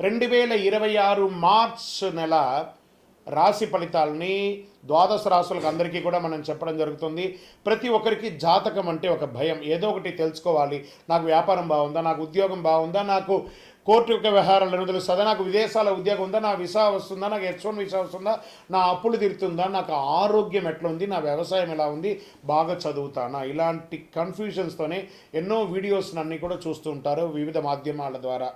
2026 March నెల రాశి ఫలితాలని ద్వాదశ రాశులకు అందరికీ కూడా మనం చెప్పడం జరుగుతుంది. ప్రతి ఒక్కరికి జాతకం అంటే ఒక భయం, ఏదో ఒకటి తెలుసుకోవాలి. నాకు వ్యాపారం బాగుందా, నాకు ఉద్యోగం బాగుందా, నాకు కోర్టు యొక్క వ్యవహారాలను తెలుస్తుందా, నాకు విదేశాల ఉద్యోగం ఉందా, నా వీసా వస్తుందా, నాకు H1 వీసా వస్తుందా, నా అప్పులు తీరుతుందా, నాకు ఆరోగ్యం ఎట్లా ఉంది, నా వ్యవసాయం ఎలా ఉంది, బాగా చదువుతానా, ఇలాంటి కన్ఫ్యూజన్స్తోనే ఎన్నో వీడియోస్ అన్నీ కూడా చూస్తూ ఉంటారు వివిధ మాధ్యమాల ద్వారా.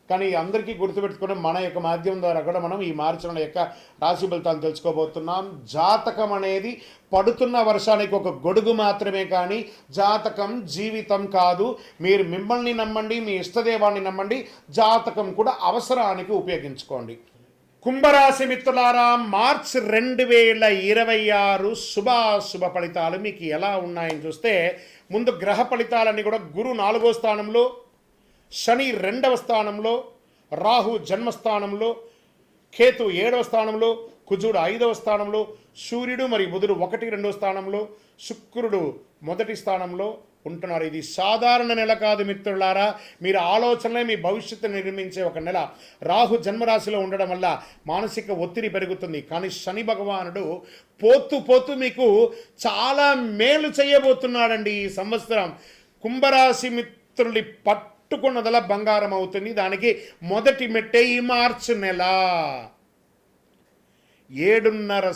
కానీ అందరికీ గుర్తుపెట్టుకుని మన యొక్క మాధ్యమం ద్వారా కూడా మనం ఈ మార్చి నెల యొక్క రాశి ఫలితాలను తెలుసుకోబోతున్నాం. జాతకం అనేది పడుతున్న వర్షానికి ఒక గొడుగు మాత్రమే, కానీ జాతకం జీవితం కాదు. మీరు మిమ్మల్ని నమ్మండి, మీ ఇష్టదేవాన్ని నమ్మండి, జాతకం కూడా అవసరానికి ఉపయోగించుకోండి. కుంభరాశి మిత్రులారా, మార్చ్ 2026 శుభాశుభ ఫలితాలు మీకు ఎలా ఉన్నాయని చూస్తే, ముందు గ్రహ ఫలితాలన్నీ కూడా గురు 4వ స్థానంలో, శని 2వ స్థానంలో, రాహు జన్మస్థానంలో, కేతు 7వ స్థానంలో, కుజుడు 5వ స్థానంలో, సూర్యుడు మరియు బుధుడు 1, 2వ స్థానంలో, శుక్రుడు 1వ స్థానంలో ఉంటున్నారు. ఇది సాధారణ నెల కాదు మిత్రులారా. మీరు ఆలోచనలే మీ భవిష్యత్తు నిర్మించే ఒక నెల. రాహు జన్మరాశిలో ఉండడం వల్ల మానసిక ఒత్తిడి పెరుగుతుంది. కానీ శని భగవానుడు పోతూ మీకు చాలా మేలు చేయబోతున్నాడండి ఈ సంవత్సరం. కుంభరాశి మిత్రుడి పట్టుకున్నదల బంగారం అవుతుంది. దానికి మొదటి మెట్టే ఈ మార్చి నెల. 7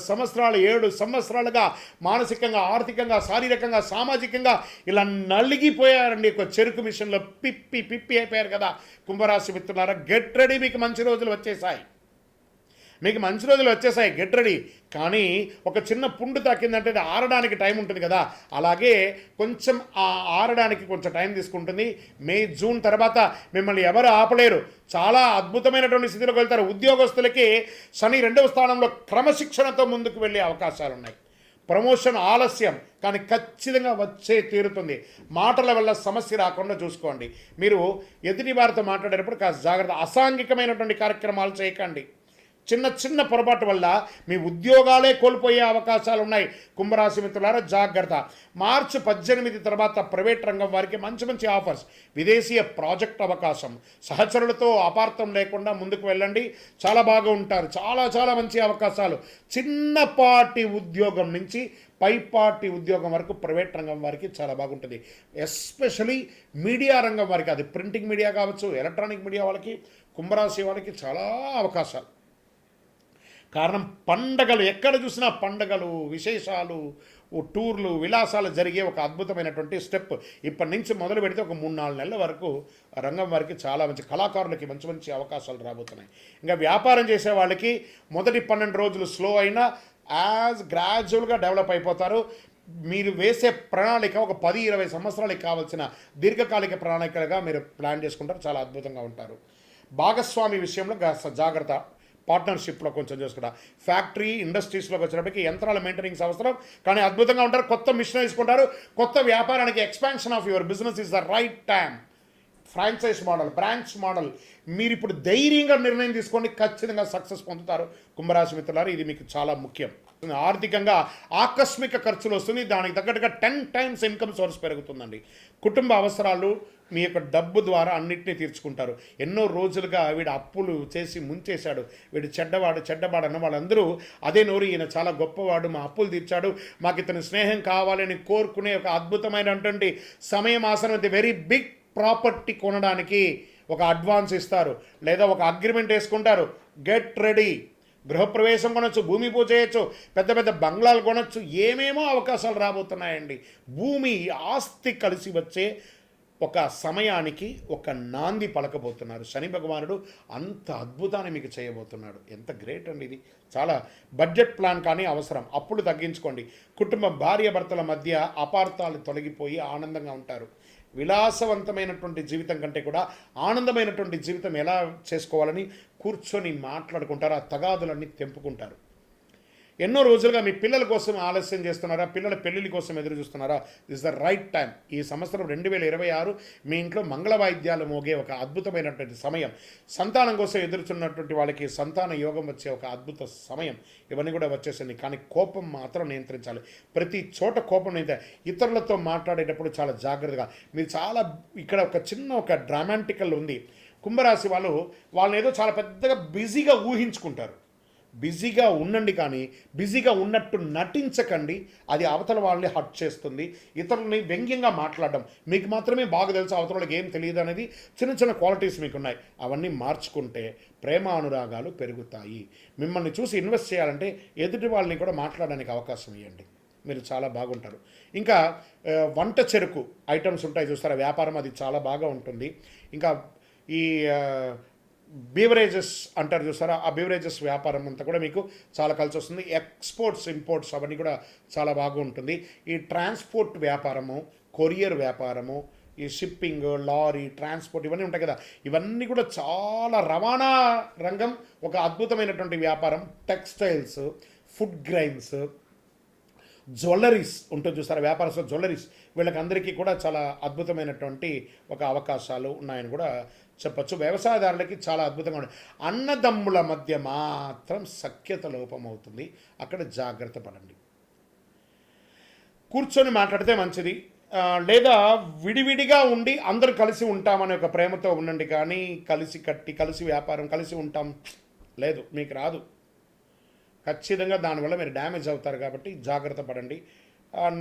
సంవత్సరాలుగా మానసికంగా, ఆర్థికంగా, శారీరకంగా, సామాజికంగా ఇలా నలిగిపోయారండి. ఒక చెరుకు మిషన్లో పిప్పి అయిపోయారు కదా కుంభరాశి మిత్రులారా. గెట్ రెడీ, మీకు మంచి రోజులు వచ్చేసాయి. Get ready. కానీ ఒక చిన్న పుండు తాకిందంటే అది ఆరడానికి టైం ఉంటుంది కదా, అలాగే కొంచెం ఆరడానికి కొంచెం టైం తీసుకుంటుంది. మే, జూన్ తర్వాత మిమ్మల్ని ఎవరు ఆపలేరు. చాలా అద్భుతమైనటువంటి స్థితిలోకి వెళ్తారు. ఉద్యోగస్తులకి శని 2వ స్థానంలో క్రమశిక్షణతో ముందుకు వెళ్ళే అవకాశాలు ఉన్నాయి. ప్రమోషన్ ఆలస్యం, కానీ ఖచ్చితంగా వచ్చే తీరుతుంది. మాటల వల్ల సమస్య రాకుండా చూసుకోండి. మీరు ఎదుటి వారితో మాట్లాడేటప్పుడు కాస్త జాగ్రత్త. అసాంఘికమైనటువంటి కార్యక్రమాలు చేయకండి. చిన్న పొరపాటు వల్ల మీ ఉద్యోగాలే కోల్పోయే అవకాశాలు ఉన్నాయి. కుంభరాశి మిత్రులారా జాగ్రత్త. మార్చి 18 తర్వాత ప్రైవేట్ రంగం వారికి మంచి ఆఫర్స్, విదేశీయ ప్రాజెక్ట్ అవకాశం, సహచరులతో అపార్థం లేకుండా ముందుకు వెళ్ళండి. చాలా బాగా ఉంటారు. చాలా మంచి అవకాశాలు. చిన్నపాటి ఉద్యోగం నుంచి పైపాటి ఉద్యోగం వరకు ప్రైవేట్ రంగం వారికి చాలా బాగుంటుంది. ఎస్పెషలీ మీడియా రంగం వారికి, అది ప్రింటింగ్ మీడియా కావచ్చు, ఎలక్ట్రానిక్ మీడియా వాళ్ళకి, కుంభరాశి వాళ్ళకి చాలా అవకాశాలు. కారణం పండగలు, ఎక్కడ చూసినా పండగలు, విశేషాలు, టూర్లు, విలాసాలు జరిగే ఒక అద్భుతమైనటువంటి స్టెప్. ఇప్పటి నుంచి మొదలు పెడితే ఒక 3-4 నెలల వరకు రంగం వారికి చాలా మంచి, కళాకారులకి మంచి అవకాశాలు రాబోతున్నాయి. ఇంకా వ్యాపారం చేసే వాళ్ళకి మొదటి 12 రోజులు స్లో అయినా గ్రాడ్యువల్గా డెవలప్ అయిపోతారు. మీరు వేసే ప్రణాళిక ఒక 10-20 సంవత్సరాలకు కావాల్సిన దీర్ఘకాలిక ప్రణాళికలుగా మీరు ప్లాన్ చేసుకుంటారు. చాలా అద్భుతంగా ఉంటారు. భాగస్వామి విషయంలో జాగ్రత్త. పార్ట్నర్షిప్లో కొంచెం చూసుకుంటా. ఫ్యాక్టరీ, ఇండస్ట్రీస్లోకి వచ్చినప్పటికీ యంత్రాల మెయింటెనెన్స్ అవసరం, కానీ అద్భుతంగా ఉంటారు. కొత్త మిషన్ తీసుకుంటారు. కొత్త వ్యాపారానికి expansion of your business is the right time. Franchise model, branch model, మీరు ఇప్పుడు ధైర్యంగా నిర్ణయం తీసుకోండి. ఖచ్చితంగా సక్సెస్ పొందుతారు కుంభరాశి మిత్రులారు. ఇది మీకు చాలా ముఖ్యం. ఆర్థికంగా ఆకస్మిక ఖర్చులు వస్తుంది. దానికి తగ్గట్టుగా 10 times ఇన్కమ్ సోర్స్ పెరుగుతుందండి. కుటుంబ అవసరాలు మీ యొక్క డబ్బు ద్వారా అన్నింటినీ తీర్చుకుంటారు. ఎన్నో రోజులుగా వీడు అప్పులు చేసి ముంచేశాడు, వీడు చెడ్డవాడు అన్న వాళ్ళందరూ అదే నోరు, ఈయన చాలా గొప్పవాడు, మా అప్పులు తీర్చాడు, మాకు ఇతని స్నేహం కావాలని కోరుకునే ఒక అద్భుతమైనటువంటి సమయం ఆసనం. వెరీ బిగ్ ప్రాపర్టీ కొనడానికి ఒక అడ్వాన్స్ ఇస్తారు, లేదా ఒక అగ్రిమెంట్ వేసుకుంటారు. Get ready. గృహప్రవేశం కొనొచ్చు, భూమి పూజ చేయొచ్చు, పెద్ద బంగ్లాలు కొనొచ్చు. ఏమేమో అవకాశాలు రాబోతున్నాయండి. భూమి, ఆస్తి కలిసి వచ్చే ఒక సమయానికి ఒక నాంది పలకబోతున్నారు. శని భగవానుడు అంత అద్భుతాన్ని మీకు చేయబోతున్నాడు. ఎంత గ్రేట్ అండి ఇది. చాలా బడ్జెట్ ప్లాన్ కానీ అవసరం. అప్పులు తగ్గించుకోండి. కుటుంబం, భార్యాభర్తల మధ్య అపార్థాలు తొలగిపోయి ఆనందంగా ఉంటారు. విలాసవంతమైనటువంటి జీవితం కంటే కూడా ఆనందమైనటువంటి జీవితం ఎలా చేసుకోవాలని కూర్చొని మాట్లాడుకుంటారు. ఆ తగాదులన్నీ తెంపుకుంటారు. ఎన్నో రోజులుగా మీ పిల్లల కోసం ఆలస్యం చేస్తున్నారా, పిల్లల పెళ్లిళ్ళ కోసం ఎదురు చూస్తున్నారా? This the right time. ఈ సంవత్సరం 2026 మీ ఇంట్లో మంగళ వాయిద్యాలు మోగే ఒక అద్భుతమైనటువంటి సమయం. సంతానం కోసం ఎదురుచున్నటువంటి వాళ్ళకి సంతాన యోగం వచ్చే ఒక అద్భుత సమయం. ఇవన్నీ కూడా వచ్చేసింది. కానీ కోపం మాత్రం నియంత్రించాలి. ప్రతి చోట కోపం ఇతరులతో మాట్లాడేటప్పుడు చాలా జాగ్రత్తగా. మీరు చాలా ఇక్కడ ఒక డ్రామాటికల్ ఉంది. కుంభరాశి వాళ్ళు వాళ్ళని ఏదో చాలా పెద్దగా బిజీగా ఊహించుకుంటారు. బిజీగా ఉండండి, కానీ బిజీగా ఉన్నట్టు నటించకండి. అది అవతల వాళ్ళని హర్ట్ చేస్తుంది. ఇతరులని వ్యంగ్యంగా మాట్లాడడం, మీకు మాత్రమే బాగా తెలుసు, అవతల వాళ్ళకి ఏం తెలియదు అనేది చిన్న చిన్న క్వాలిటీస్ మీకు ఉన్నాయి. అవన్నీ మార్చుకుంటే ప్రేమ అనురాగాలు పెరుగుతాయి. మిమ్మల్ని చూసి ఇన్వెస్ట్ చేయాలంటే ఎదుటి వాళ్ళని కూడా మాట్లాడడానికి అవకాశం ఇవ్వండి, మీరు చాలా బాగుంటారు. ఇంకా వంట చెరుకు ఐటమ్స్ ఉంటాయి చూస్తారా, వ్యాపారం అది చాలా బాగా ఉంటుంది. ఇంకా ఈ బీవరేజెస్ అంటారు చూస్తారా, ఆ బీవరేజెస్ వ్యాపారం అంతా కూడా మీకు చాలా కలిసి వస్తుంది. ఎక్స్పోర్ట్స్ ఇంపోర్ట్స్ అవన్నీ కూడా చాలా బాగా ఉంటుంది. ఈ ట్రాన్స్పోర్ట్ వ్యాపారము, కొరియర్ వ్యాపారము, ఈ షిప్పింగ్, లారీ ట్రాన్స్పోర్ట్ ఇవన్నీ ఉంటాయి కదా, ఇవన్నీ కూడా చాలా రవాణా రంగం ఒక అద్భుతమైనటువంటి వ్యాపారం. టెక్స్టైల్స్, ఫుడ్ గ్రైన్స్, జ్యువెలరీస్ ఉంటుంది చూస్తారా, వ్యాపారస్తులు జ్యువెలరీస్, వీళ్ళకి అందరికీ కూడా చాలా అద్భుతమైనటువంటి ఒక అవకాశాలు ఉన్నాయని కూడా చెప్పచ్చు. వ్యవసాయదారులకి చాలా అద్భుతంగా ఉంటుంది. అన్నదమ్ముల మధ్య మాత్రం సఖ్యత లోపం అవుతుంది, అక్కడ జాగ్రత్త పడండి. కూర్చొని మాట్లాడితే మంచిది, లేదా విడివిడిగా ఉండి అందరూ కలిసి ఉంటామనే ఒక ప్రేమతో ఉండండి. కానీ కలిసి కట్టి కలిసి వ్యాపారం కలిసి ఉంటాం లేదు, మీకు రాదు. ఖచ్చితంగా దానివల్ల మీరు డ్యామేజ్ అవుతారు. కాబట్టి జాగ్రత్త పడండి.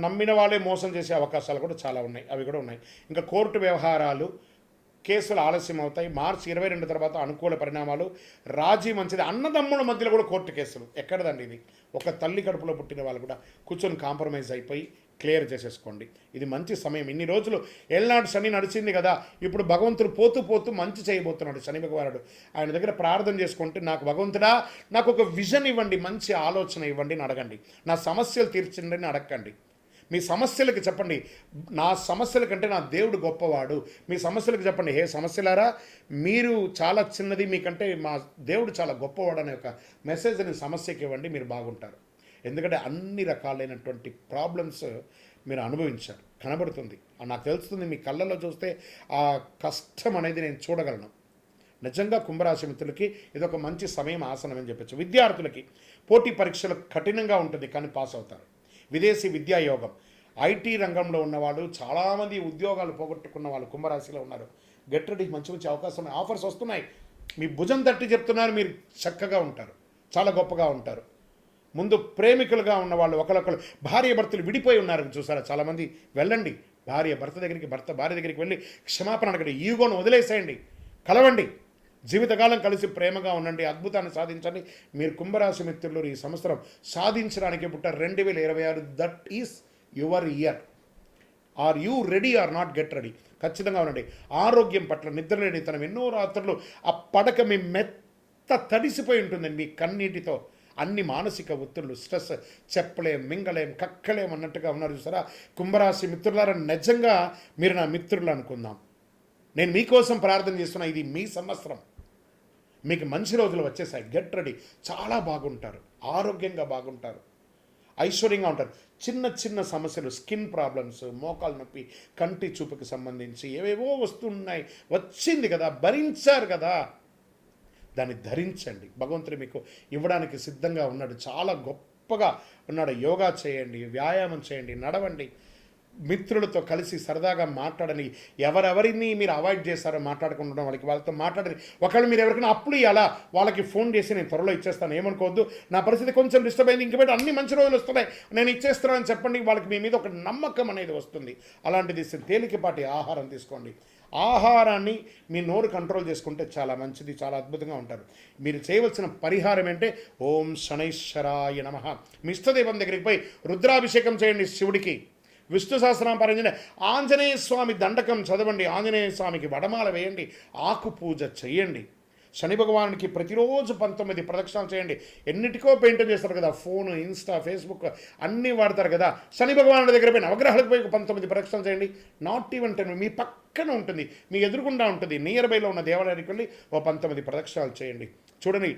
నమ్మిన వాళ్ళే మోసం చేసే అవకాశాలు కూడా చాలా ఉన్నాయి, అవి కూడా ఉన్నాయి. ఇంకా కోర్టు వ్యవహారాలు, కేసులు ఆలస్యం అవుతాయి. మార్చి 22 తర్వాత అనుకూల పరిణామాలు, రాజీ మంచిది. అన్నదమ్ముల మధ్యలో కూడా కోర్టు కేసులు ఎక్కడదండి ఇది, ఒక తల్లి కడుపులో పుట్టిన వాళ్ళు కూడా కూర్చొని కాంప్రమైజ్ అయిపోయి క్లియర్ చేసేసుకోండి. ఇది మంచి సమయం. ఇన్ని రోజులు ఏళ్ళనాడు శని నడిచింది కదా, ఇప్పుడు భగవంతుడు పోతూ పోతూ మంచి చేయబోతున్నాడు శని భగవానుడు. ఆయన దగ్గర ప్రార్థన చేసుకుంటే, నాకు భగవంతుడా నాకు ఒక విజన్ ఇవ్వండి, మంచి ఆలోచన ఇవ్వండి అని అడగండి. నా సమస్యలు తీర్చండి అని అడగండి. మీ సమస్యలకు చెప్పండి, నా సమస్యల కంటే నా దేవుడు గొప్పవాడు. మీ సమస్యలకు చెప్పండి, హే సమస్యలారా మీరు చాలా చిన్నది, మీకంటే మా దేవుడు చాలా గొప్పవాడు అనే ఒక మెసేజ్ని సమస్యకి ఇవ్వండి, మీరు బాగుంటారు. ఎందుకంటే అన్ని రకాలైనటువంటి ప్రాబ్లమ్స్ మీరు అనుభవించారు, కనబడుతుంది, నాకు తెలుస్తుంది. మీ కళ్ళల్లో చూస్తే ఆ కష్టం అనేది నేను చూడగలను. నిజంగా కుంభరాశి మిత్రులకి ఇదొక మంచి సమయం, ఆసనం అని చెప్పచ్చు. విద్యార్థులకి పోటీ పరీక్షలు కఠినంగా ఉంటుంది, కానీ పాస్ అవుతారు. విదేశీ విద్యాయోగం, ఐటీ రంగంలో ఉన్నవాళ్ళు, చాలామంది ఉద్యోగాలు పోగొట్టుకున్న వాళ్ళు కుంభరాశిలో ఉన్నారు. గెట్ రెడీ, మంచి మంచి అవకాశం, ఆఫర్స్ వస్తున్నాయి. మీ భుజం తట్టి చెప్తున్నారు, మీరు చక్కగా ఉంటారు, చాలా గొప్పగా ఉంటారు. ముందు ప్రేమికులుగా ఉన్నవాళ్ళు, ఒకరొకరు భార్య భర్తలు విడిపోయి ఉన్నారు చూసారా చాలామంది, వెళ్ళండి భార్య భర్త దగ్గరికి, భర్త భార్య దగ్గరికి వెళ్ళి క్షమాపణ అడగండి, ఈగోను వదిలేసేయండి, కలవండి, జీవితకాలం కలిసి ప్రేమగా ఉండండి, అద్భుతాన్ని సాధించండి. మీరు కుంభరాశి మిత్రులు ఈ సంవత్సరం సాధించడానికి పుట్టారు. 2026 that is your year. Are you ready or not, get ready. ఖచ్చితంగా ఉండండి. ఆరోగ్యం పట్ల నిద్రలేనితనం, ఎన్నో రాత్రులు ఆ పడక మీ మెత్త తడిసిపోయి ఉంటుందండి మీ కన్నీటితో. అన్ని మానసిక ఒత్తిళ్ళు, స్ట్రెస్, చెప్పలేం, మింగలేం, కక్కలేం అన్నట్టుగా ఉన్నారు చూసారా కుంభరాశి మిత్రులారా. నిజంగా మీరు నా మిత్రులు అనుకుందాం. నేను మీకోసం ప్రార్థన చేస్తున్నా. ఇది మీ సంవత్సరం, మీకు మంచి రోజులు వచ్చేసాయి. గెట్ రెడీ, చాలా బాగుంటారు, ఆరోగ్యంగా బాగుంటారు, ఐశ్వర్యంగా ఉంటారు. చిన్న చిన్న సమస్యలు, స్కిన్ ప్రాబ్లమ్స్, మోకాలు నొప్పి, కంటి చూపుకి సంబంధించి ఏవేవో వస్తున్నాయి, వచ్చింది కదా, భరించారు కదా, దాన్ని ధరించండి. భగవంతుడు మీకు ఇవ్వడానికి సిద్ధంగా ఉన్నాడు, చాలా గొప్పగా ఉన్నాడు. యోగా చేయండి, వ్యాయామం చేయండి, నడవండి, మిత్రులతో కలిసి సరదాగా మాట్లాడని. ఎవరెవరిని మీరు అవాయిడ్ చేస్తారో మాట్లాడుకుంటున్నాం వాళ్ళతో మాట్లాడని. ఒకవేళ మీరు ఎవరికైనా అప్పులు ఇవ్వాలా, వాళ్ళకి ఫోన్ చేసి నేను త్వరలో ఇచ్చేస్తాను, ఏమనుకోవద్దు, నా పరిస్థితి కొంచెం డిస్టర్బ్ అయింది, ఇంక అన్ని మంచి రోజులు వస్తున్నాయి, నేను ఇచ్చేస్తున్నానని చెప్పండి. వాళ్ళకి మీ మీద ఒక నమ్మకం అనేది వస్తుంది. అలాంటిది తేలికపాటి ఆహారం తీసుకోండి. ఆహారాన్ని మీ నోరు కంట్రోల్ చేసుకుంటే చాలా మంచిది, చాలా అద్భుతంగా ఉంటారు. మీరు చేయవలసిన పరిహారం ఏంటంటే, ఓం శనైశ్వరాయ నమః. మీ ఇష్టదైవం దగ్గరికి పోయి రుద్రాభిషేకం చేయండి శివుడికి, విష్ణు సహస్రనామ పారాయణ, ఆంజనేయ స్వామి దండకం చదవండి, ఆంజనేయ స్వామికి వడమాల వేయండి, ఆకు పూజ చేయండి. శని భగవానుడికి ప్రతిరోజు 19 ప్రదక్షిణాలు చేయండి. ఎన్నిటికో పెయింటింగ్ చేస్తారు కదా, ఫోను, ఇన్స్టా, ఫేస్బుక్ అన్నీ వాడతారు కదా. శని భగవానుడి దగ్గర పోయి నవగ్రహాలకు పోయి 19 ప్రదక్షిణాలు చేయండి. నాట్ ఈవెన్ 10, మీ పక్కన ఉంటుంది, మీ ఎదురుగుండా ఉంటుంది, నియర్ బైలో ఉన్న దేవాలయానికి వెళ్ళి 19 ప్రదక్షిణాలు చేయండి. చూడండి,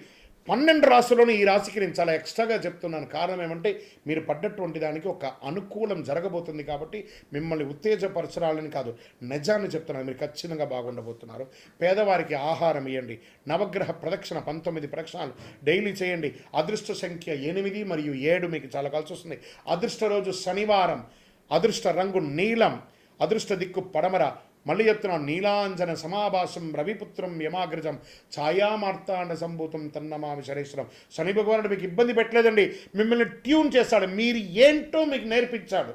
12 రాశుల్లోనూ ఈ రాశికి నేను చాలా ఎక్స్ట్రాగా చెప్తున్నాను. కారణం ఏమంటే, మీరు పడ్డటువంటి దానికి ఒక అనుకూలం జరగబోతుంది కాబట్టి మిమ్మల్ని ఉత్తేజపరచడాలని కాదు, నిజాన్ని చెప్తున్నాను. మీరు ఖచ్చితంగా బాగుండబోతున్నారు. పేదవారికి ఆహారం ఇవ్వండి. నవగ్రహ ప్రదక్షిణ 19 ప్రదక్షిణాలు డైలీ చేయండి. అదృష్ట సంఖ్య 8 మరియు 7 మీకు చాలా కలిసి వస్తుంది. అదృష్ట రోజు శనివారం, అదృష్ట రంగు నీలం, అదృష్ట దిక్కు పడమర, మళ్ళీ చెప్తున్నాను, నీలాంజన సమాభాసం రవిపుత్రం యమాగ్రజం ఛాయామార్తాండ సంభూతం తన్నమామి శనేశ్వరం. శని భగవానుడు మీకు ఇబ్బంది పెట్టలేదండి, మిమ్మల్ని ట్యూన్ చేస్తాడు, మీరు ఏంటో మీకు నేర్పించాడు.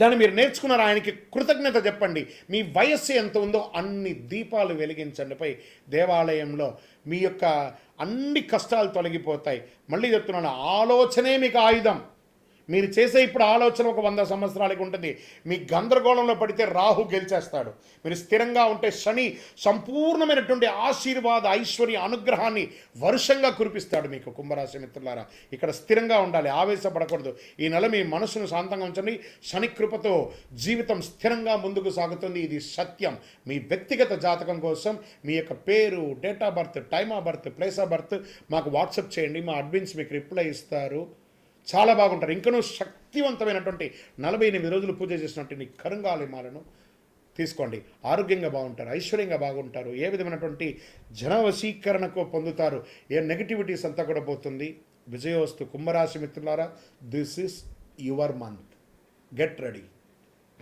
దాన్ని మీరు నేర్చుకున్నారు, ఆయనకి కృతజ్ఞత చెప్పండి. మీ వయస్సు ఎంత ఉందో అన్ని దీపాలు వెలిగించండి పై దేవాలయంలో, మీ యొక్క అన్ని కష్టాలు తొలగిపోతాయి. మళ్ళీ చెప్తున్నాను, ఆలోచనే మీకు ఆయుధం. మీరు చేసే ఇప్పుడు ఆలోచన ఒక 100 సంవత్సరాలకి ఉంటుంది. మీ గందరగోళంలో పడితే రాహు గెలిచేస్తాడు. మీరు స్థిరంగా ఉంటే శని సంపూర్ణమైనటువంటి ఆశీర్వాద ఐశ్వర్య అనుగ్రహాన్ని వర్షంగా కురిపిస్తాడు మీకు. కుంభరాశి మిత్రులారా, ఇక్కడ స్థిరంగా ఉండాలి, ఆవేశపడకూడదు. ఈ నెల మీ మనసును శాంతంగా ఉంచండి. శని కృపతో జీవితం స్థిరంగా ముందుకు సాగుతుంది, ఇది సత్యం. మీ వ్యక్తిగత జాతకం కోసం మీ యొక్క పేరు, date of birth, time of birth, place of birth మాకు వాట్సాప్ చేయండి. మా అడ్మిన్స్ మీకు రిప్లై ఇస్తారు. చాలా బాగుంటారు. ఇంకనూ శక్తివంతమైనటువంటి 48 రోజులు పూజ చేసినటువంటి కరుంగాలిమాలను తీసుకోండి. ఆరోగ్యంగా బాగుంటారు, ఐశ్వర్యంగా బాగుంటారు. ఏ విధమైనటువంటి జనవశీకరణకు పొందుతారు, ఏ నెగిటివిటీస్ అంతా కూడా పోతుంది. విజయోస్తు. కుంభరాశి మిత్రులారా, this is your month. Get ready.